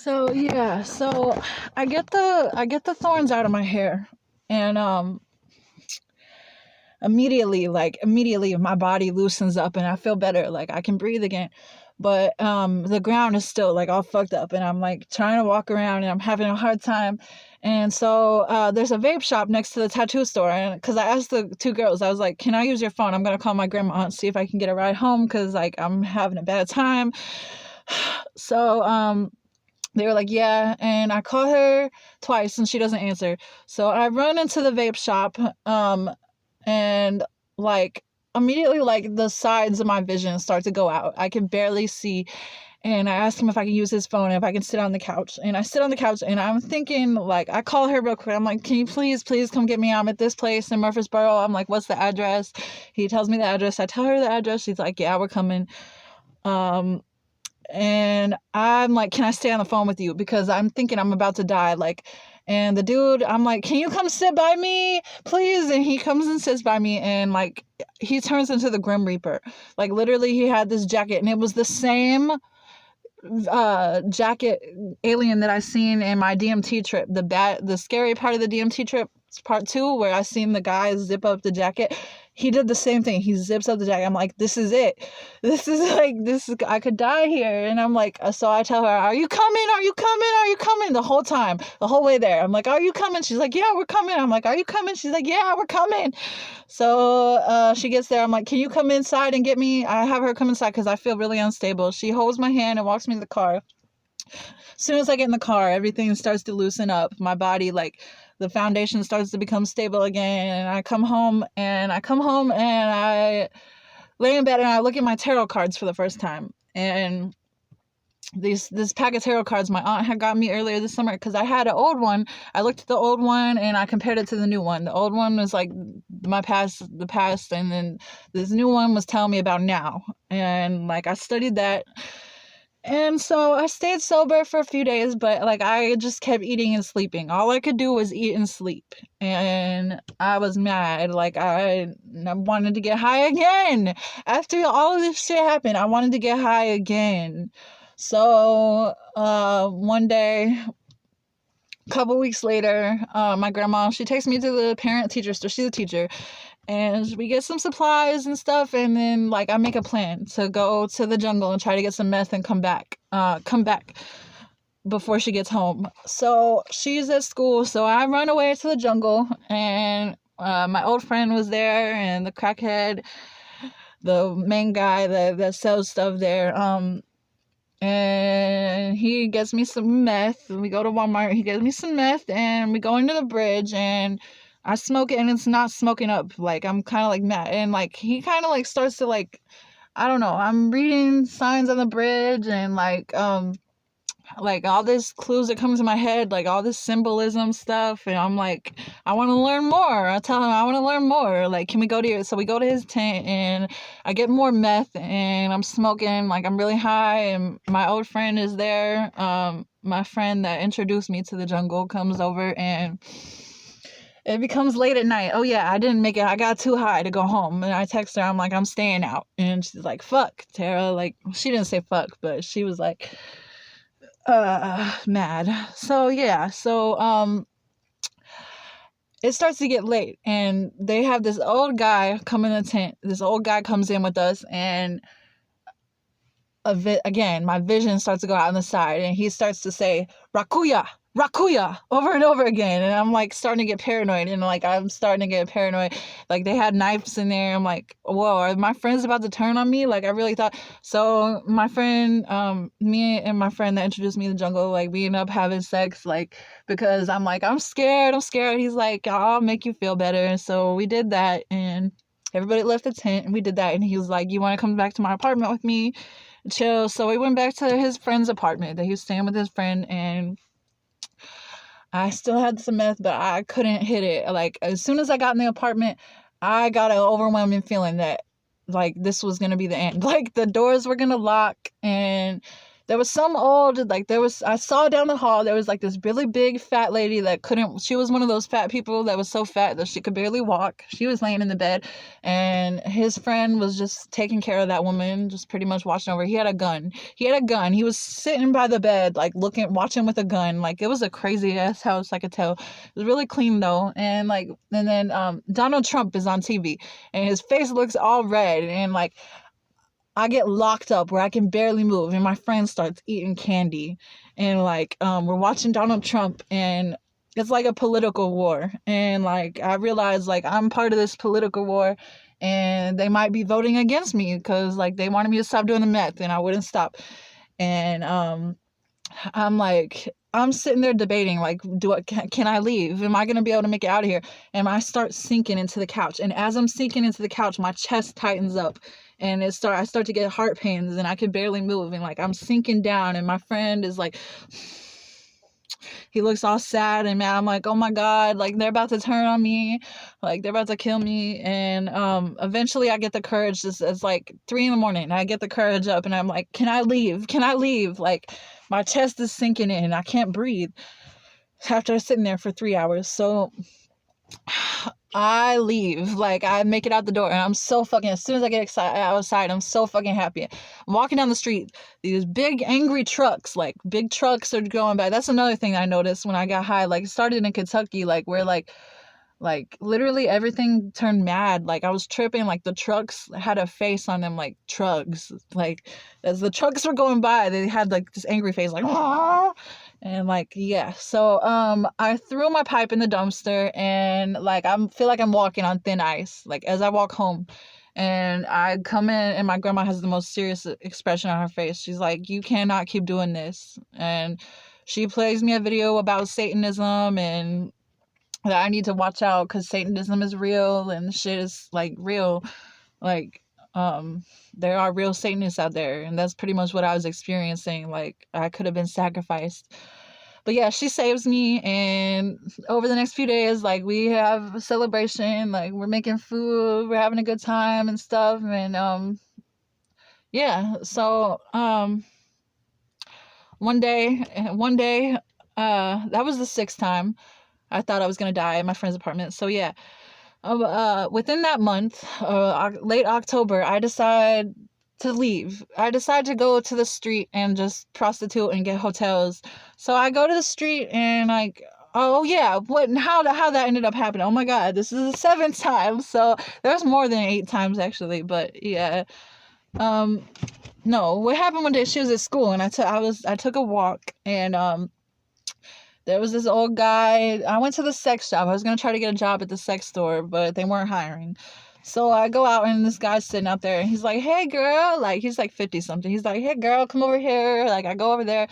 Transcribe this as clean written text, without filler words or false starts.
So I get the thorns out of my hair, and immediately my body loosens up and I feel better, like I can breathe again. But the ground is still like all fucked up, and I'm like trying to walk around and I'm having a hard time. And so there's a vape shop next to the tattoo store, and because I asked the two girls, I was like, can I use your phone? I'm gonna call my grandma and see if I can get a ride home because like I'm having a bad time. So they were like, yeah, and I call her twice and she doesn't answer. So I run into the vape shop, and like immediately, like the sides of my vision start to go out. I can barely see. And I asked him if I can use his phone, if I can sit on the couch. And I sit on the couch and I'm thinking, like, I call her real quick. I'm like, can you please come get me? I'm at this place in Murfreesboro. I'm like, what's the address? He tells me the address. I tell her the address. She's like, yeah, we're coming. Um, and I'm like, can I stay on the phone with you? Because I'm thinking I'm about to die. Like, and the dude, I'm like, can you come sit by me, please? And he comes and sits by me, and like, he turns into the Grim Reaper. Like, literally, he had this jacket, and it was the same jacket alien that I seen in my DMT trip. The scary part of the DMT trip, part 2, where I seen the guy zip up the jacket. He did the same thing. He zips up the jacket. I'm like, this is it. This is like, this is, I could die here. And I'm like, so I tell her, are you coming? Are you coming? Are you coming? The whole time, the whole way there. I'm like, are you coming? She's like, yeah, we're coming. I'm like, are you coming? She's like, yeah, we're coming. So she gets there. I'm like, can you come inside and get me? I have her come inside because I feel really unstable. She holds my hand and walks me to the car. As soon as I get in the car, everything starts to loosen up. My body, like, the foundation starts to become stable again. And I come home and I lay in bed and I look at my tarot cards for the first time. And this pack of tarot cards my aunt had got me earlier this summer, because I had an old one. I looked at the old one and I compared it to the new one. The old one was like the past, and then this new one was telling me about now. And like I studied that. And so I stayed sober for a few days, but like I just kept eating and sleeping. All I could do was eat and sleep. And I was mad. Like I wanted to get high again. After all of this shit happened, I wanted to get high again. So one day, a couple weeks later, my grandma, she takes me to the parent teacher store. She's a teacher. And we get some supplies and stuff, and then like I make a plan to go to the jungle and try to get some meth and come back before she gets home. So she's at school, so I run away to the jungle, and my old friend was there, and the crackhead, the main guy that sells stuff there, and he gets me some meth. We go to Walmart, he gets me some meth, and we go into the bridge, and I smoke it, and it's not smoking up. Like, I'm kind of like mad. And like, he kind of like starts to like, I don't know. I'm reading signs on the bridge, and like all these clues that come to my head, like all this symbolism stuff. And I'm like, I want to learn more. I tell him I want to learn more. Like, can we go to your, so we go to his tent, and I get more meth, and I'm smoking, like I'm really high, and my old friend is there. My friend that introduced me to the jungle comes over, and it becomes late at night. Oh yeah, I didn't make it. I got too high to go home. And I text her, I'm like, I'm staying out. And she's like, fuck, Tara. Like, she didn't say fuck, but she was like, mad. So yeah, it starts to get late, and they have this old guy come in the tent. This old guy comes in with us, and again, my vision starts to go out on the side, and he starts to say, Rakuya, Rakuya, over and over again. And I'm like starting to get paranoid, and like I'm starting to get paranoid. Like, they had knives in there. I'm like, whoa, are my friends about to turn on me? Like, I really thought. So my friend, me and my friend that introduced me to the jungle, like, we end up having sex, like, because I'm like, I'm scared. He's like, I'll make you feel better. And so we did that, and everybody left the tent, and we did that. And he was like, you want to come back to my apartment with me? Chill. So we went back to his friend's apartment that he was staying with his friend, and I still had some meth, but I couldn't hit it. Like, as soon as I got in the apartment, I got an overwhelming feeling that, like, this was going to be the end. Like, the doors were going to lock, and there was some old, like, I saw down the hall, there was like this really big fat lady that couldn't, she was one of those fat people that was so fat that she could barely walk. She was laying in the bed, and his friend was just taking care of that woman, just pretty much watching over. He had a gun. He was sitting by the bed, like watching with a gun. Like, it was a crazy ass house, I could tell. It was really clean though. And like, and then Donald Trump is on TV, and his face looks all red, and like, I get locked up where I can barely move, and my friend starts eating candy, and like, we're watching Donald Trump, and it's like a political war, and like, I realize like I'm part of this political war, and they might be voting against me because like they wanted me to stop doing the meth, and I wouldn't stop, and I'm like, I'm sitting there debating, like, can I leave? Am I gonna be able to make it out of here? And I start sinking into the couch, and as I'm sinking into the couch, my chest tightens up, and I start to get heart pains, and I can barely move, and like, I'm sinking down, and my friend is like, he looks all sad and mad. I'm like, oh my god, like, they're about to turn on me, like, they're about to kill me. And eventually I get the courage. It's like 3 a.m. I get the courage up, and I'm like, can I leave? Like, my chest is sinking in, I can't breathe after sitting there for 3 hours. So I leave, like, I make it out the door, and I'm so fucking, as soon as I get outside, I'm so fucking happy. I'm walking down the street, these big angry trucks, like, big trucks are going by. That's another thing I noticed when I got high. Like, it started in Kentucky, like, where like literally everything turned mad. Like, I was tripping, like, the trucks had a face on them, like trucks, like, as the trucks were going by, they had like this angry face, like, "Aw!" And like, yeah. So I threw my pipe in the dumpster, and like, I feel like I'm walking on thin ice, like, as I walk home. And I come in, and my grandma has the most serious expression on her face. She's like, you cannot keep doing this. And she plays me a video about Satanism, and that I need to watch out because Satanism is real, and shit is like real. Like, there are real Satanists out there, and that's pretty much what I was experiencing. Like, I could have been sacrificed. But yeah, she saves me, and over the next few days, like, we have a celebration, like, we're making food, we're having a good time and stuff. And yeah. So one day, that was the 6th time I thought I was gonna die at my friend's apartment. So yeah, within that month, late October, I decide to leave. I decide to go to the street and just prostitute and get hotels. So I go to the street, and like, oh yeah, how that ended up happening. Oh my god, this is the 7th time. So there's more than 8 times actually, but yeah. No, what happened one day, she was at school, and I took a walk, and there was this old guy. I went to the sex shop. I was going to try to get a job at the sex store, but they weren't hiring. So I go out, and this guy's sitting out there, and he's like, hey girl, like, he's like 50 something. He's like, hey girl, come over here. Like, I go over there,